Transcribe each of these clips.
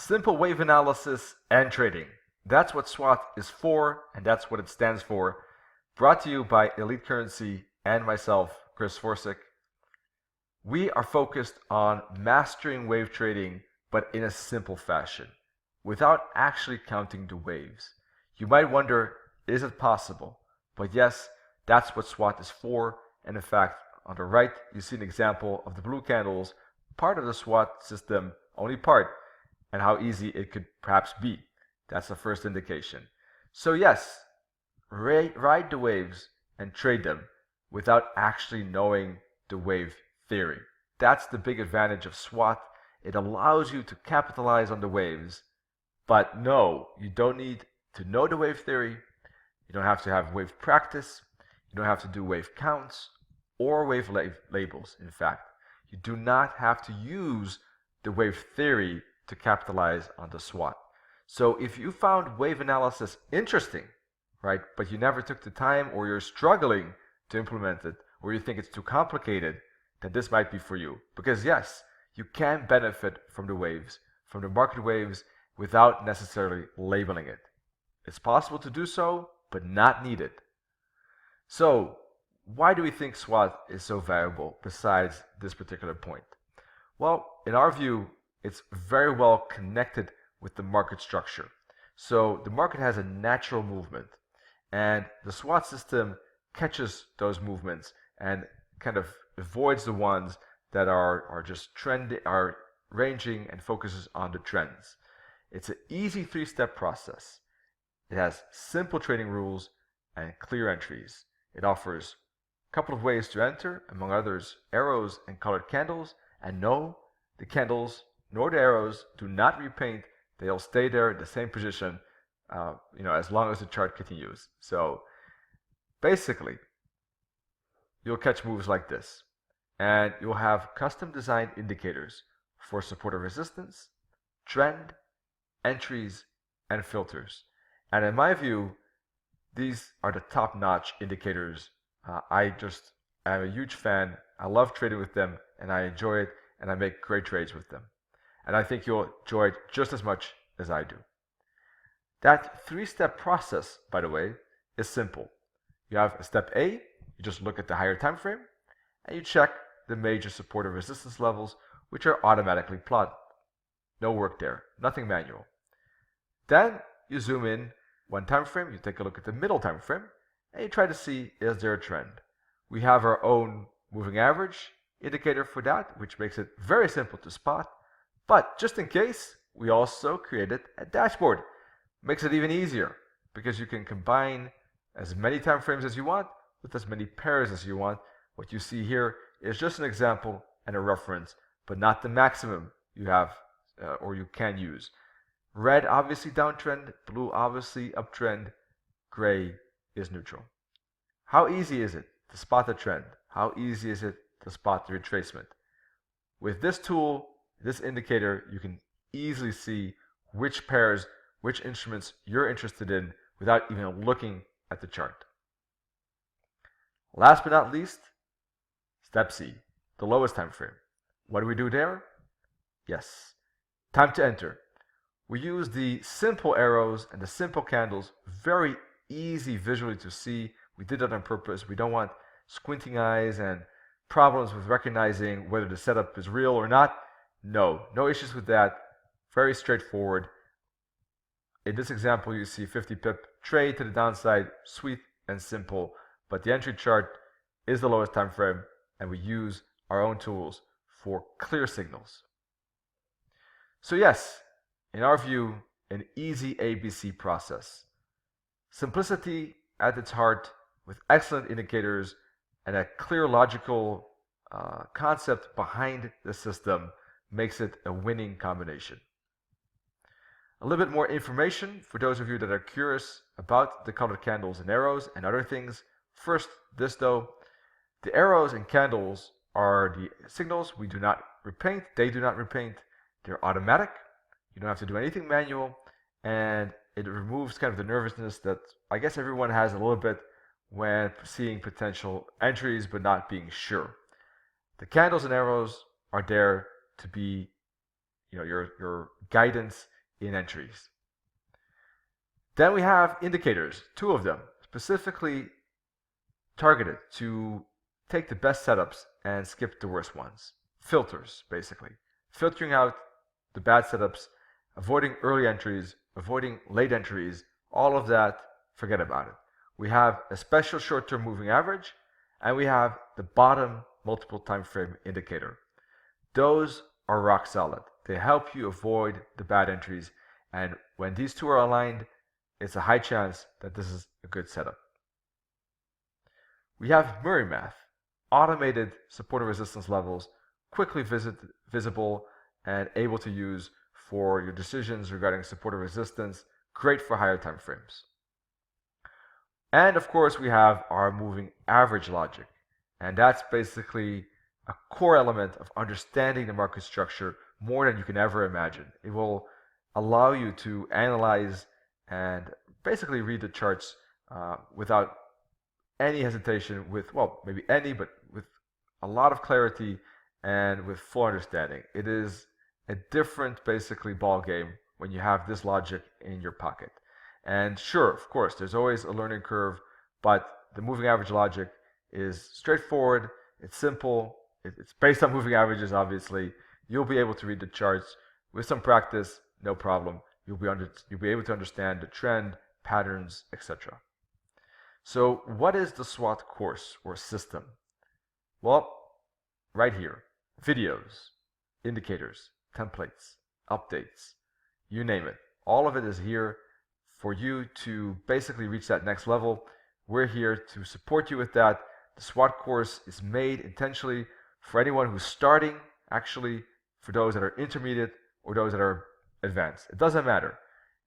Simple wave analysis and trading. That's what SWAT is for, and that's what it stands for. Brought to you by Elite Currency and myself, Chris Forsick. We are focused on mastering wave trading, but in a simple fashion, without actually counting the waves. You might wonder, is it possible? But yes, that's what SWAT is for. And in fact, on the right, you see an example of the blue candles, part of the SWAT system, only part, and how easy it could perhaps be. That's the first indication. So yes, ride the waves and trade them without actually knowing the wave theory. That's the big advantage of SWAT. It allows you to capitalize on the waves, but no, you don't need to know the wave theory. You don't have to have wave practice. You don't have to do wave counts or wave labels. In fact, you do not have to use the wave theory to capitalize on the SWAT. So if you found wave analysis interesting, right, but you never took the time, or you're struggling to implement it, or you think it's too complicated, then this might be for you. Because yes, you can benefit from the waves, from the market waves, without necessarily labeling it. It's possible to do so, but not needed. So why do we think SWAT is so valuable besides this particular point? Well, in our view, it's very well connected with the market structure. So the market has a natural movement, and the SWAT system catches those movements and kind of avoids the ones that are just are ranging, and focuses on the trends. It's an easy three-step process. It has simple trading rules and clear entries. It offers a couple of ways to enter, among others, arrows and colored candles. And no, the candles nor the arrows do not repaint. They'll stay there in the same position, as long as the chart continues. So basically, you'll catch moves like this, and you'll have custom designed indicators for support or resistance, trend, entries, and filters. And in my view, these are the top-notch indicators. I'm a huge fan. I love trading with them, and I enjoy it, and I make great trades with them. And I think you'll enjoy it just as much as I do. That three-step process, by the way, is simple. You have a step A, you just look at the higher time frame, and you check the major support and resistance levels, which are automatically plotted. No work there, nothing manual. Then you zoom in one time frame, you take a look at the middle time frame, and you try to see, is there a trend? We have our own moving average indicator for that, which makes it very simple to spot. But just in case, we also created a dashboard. Makes it even easier, because you can combine as many time frames as you want with as many pairs as you want. What you see here is just an example and a reference, but not the maximum you have or you can use. Red obviously downtrend, blue obviously uptrend, gray is neutral. How easy is it to spot the trend? How easy is it to spot the retracement? With this tool, this indicator, you can easily see which pairs, which instruments you're interested in without even looking at the chart. Last but not least, step C, the lowest time frame. What do we do there? Yes, time to enter. We use the simple arrows and the simple candles, very easy visually to see. We did that on purpose. We don't want squinting eyes and problems with recognizing whether the setup is real or not. No issues with that. Very straightforward. In this example, you see 50 pip trade to the downside, sweet and simple, but the entry chart is the lowest time frame, and we use our own tools for clear signals. So yes, in our view, an easy ABC process. Simplicity at its heart, with excellent indicators and a clear logical concept behind the system, makes it a winning combination. A little bit more information for those of you that are curious about the colored candles and arrows and other things. First, this though, the arrows and candles are the signals. We do not repaint, they do not repaint. They're automatic. You don't have to do anything manual, and it removes kind of the nervousness that I guess everyone has a little bit when seeing potential entries but not being sure. The candles and arrows are there to be, your guidance in entries. Then we have indicators, 2 of them, specifically targeted to take the best setups and skip the worst ones. Filters, basically. Filtering out the bad setups, avoiding early entries, avoiding late entries, all of that, forget about it. We have a special short-term moving average, and we have the bottom multiple time frame indicator. Those are rock solid. They help you avoid the bad entries, and when these two are aligned, it's a high chance that this is a good setup. We have Murrey Math, automated support and resistance levels, quickly visible and able to use for your decisions regarding support and resistance, great for higher time frames. And of course, we have our moving average logic, and that's basically a core element of understanding the market structure more than you can ever imagine. It will allow you to analyze and basically read the charts without any hesitation, with, well, maybe any, but with a lot of clarity and with full understanding. It is a different, basically, ball game when you have this logic in your pocket. And sure, of course, there's always a learning curve, but the moving average logic is straightforward, it's simple, it's based on moving averages, obviously. You'll be able to read the charts with some practice, no problem. You'll be able to understand the trend, patterns, etc. So what is the SWAT course or system? Well, right here, videos, indicators, templates, updates, you name it. All of it is here for you to basically reach that next level. We're here to support you with that. The SWAT course is made intentionally for anyone who's starting, actually for those that are intermediate or those that are advanced. It doesn't matter.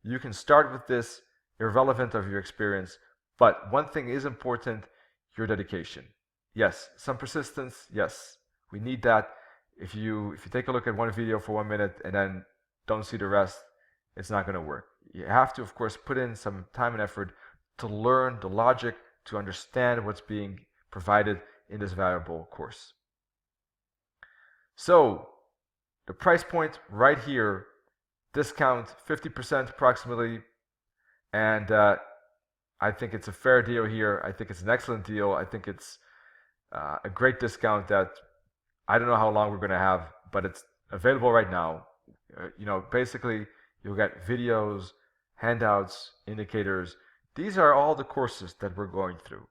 You can start with this irrelevant of your experience, but one thing is important, your dedication. Yes, some persistence, yes, we need that. If you take a look at one video for 1 minute and then don't see the rest, it's not going to work. You have to, of course, put in some time and effort to learn the logic, to understand what's being provided in this valuable course. So, the price point right here, discount 50% approximately, and I think it's a fair deal here. I think it's an excellent deal. I think it's a great discount that I don't know how long we're going to have, but it's available right now. Basically, you'll get videos, handouts, indicators. These are all the courses that we're going through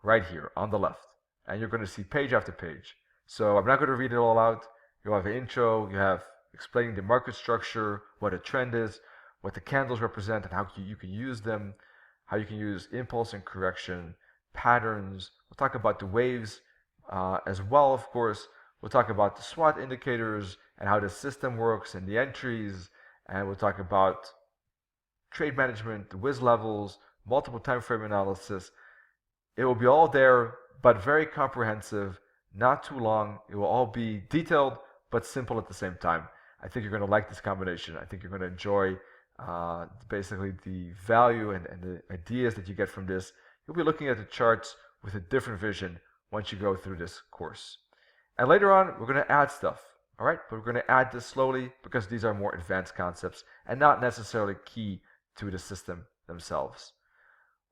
right here on the left, and you're going to see page after page. So I'm not going to read it all out. You'll have an intro, you have explaining the market structure, what a trend is, what the candles represent, and how you can use them, how you can use impulse and correction, patterns. We'll talk about the waves as well, of course. We'll talk about the SWAT indicators and how the system works and the entries, and we'll talk about trade management, the WIS levels, multiple time frame analysis. It will be all there, but very comprehensive, not too long. It will all be detailed, but simple at the same time. I think you're going to like this combination. I think you're going to enjoy basically the value and the ideas that you get from this. You'll be looking at the charts with a different vision once you go through this course. And later on, we're going to add stuff, all right? But we're going to add this slowly because these are more advanced concepts and not necessarily key to the system themselves.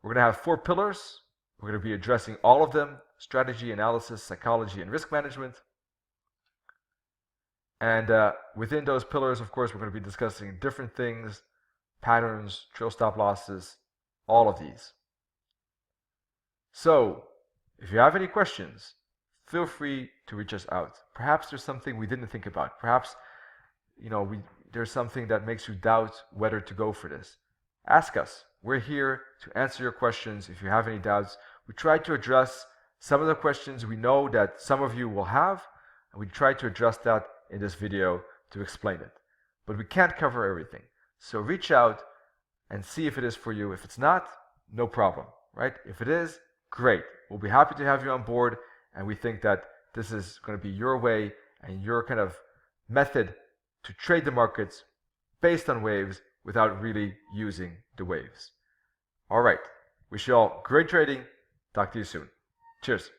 We're going to have 4 pillars. We're going to be addressing all of them: strategy, analysis, psychology, and risk management. And within those pillars, of course, we're going to be discussing different things: patterns, trail stop losses, all of these. So, if you have any questions, feel free to reach us out. Perhaps there's something we didn't think about. Perhaps, there's something that makes you doubt whether to go for this. Ask us. We're here to answer your questions if you have any doubts. We try to address some of the questions we know that some of you will have, and we try to address that in this video to explain it. But we can't cover everything. So reach out and see if it is for you. If it's not, no problem, right? If it is, great. We'll be happy to have you on board, and we think that this is going to be your way and your kind of method to trade the markets based on waves without really using the waves. All right. Wish you all great trading. Talk to you soon. Cheers.